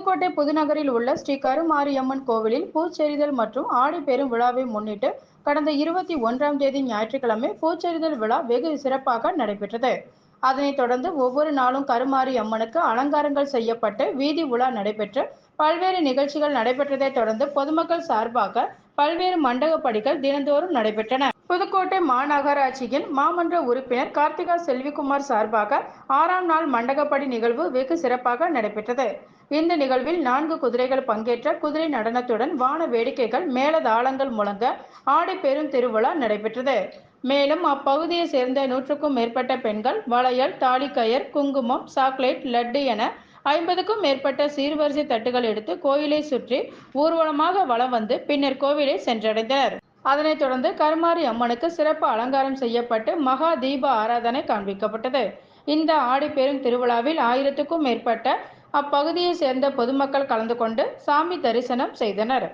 புதுக்கோட்டை புதுநகரில் உள்ள ஸ்ரீ கருமாரியம்மன் கோவிலில் பூச்செறிதல் மற்றும் ஆடிப்பெரும் விழாவை முன்னிட்டு கடந்த 21ஆம் தேதி ஞாயிற்றுக்கிழமை பூச்செறிதல் விழா வெகு சிறப்பாக நடைபெற்றது. அதனைத் தொடர்ந்து ஒவ்வொரு நாளும் கருமாரி அம்மனுக்கு அலங்காரங்கள் செய்யப்பட்டு வீதி உலா நடைபெற்று பல்வேறு நிகழ்ச்சிகள் நடைபெற்றதை தொடர்ந்து பொதுமக்கள் சார்பாக பல்வேறு மண்டகப்படிகள் தினந்தோறும் நடைபெற்றன. புதுக்கோட்டை மாநகராட்சியின் மாமன்ற உறுப்பினர் கார்த்திகா செல்விக்குமார் சார்பாக 6ஆம் நாள் மண்டகப்படி நிகழ்வு வெகு சிறப்பாக நடைபெற்றது. இந்த நிகழ்வில் 4 குதிரைகள் பங்கேற்ற குதிரை நடனத்துடன் வான வேடிக்கைகள் மேளதாளங்கள் முழங்க ஆடி பெரும் திருவிழா நடைபெற்றது. மேலும் அப்பகுதியை சேர்ந்த 100க்கும் மேற்பட்ட பெண்கள் வளையல், தாலிக்கயிர், குங்குமம், சாக்லேட், லட்டு என 50க்கும் மேற்பட்ட சீர்வரிசை தட்டுகள் எடுத்து கோயிலை சுற்றி ஊர்வலமாக வலம் வந்து பின்னர் கோவிலை சென்றடைந்தனர். அதனைத் தொடர்ந்து கருமாரி அம்மனுக்கு சிறப்பு அலங்காரம் செய்யப்பட்டு மகா தீப ஆராதனை காண்பிக்கப்பட்டது. இந்த ஆடிப்பெரும் திருவிழாவில் 1000க்கும் மேற்பட்ட அப்பகுதியை சேர்ந்த பொதுமக்கள் கலந்து கொண்டு சாமி தரிசனம் செய்தனர்.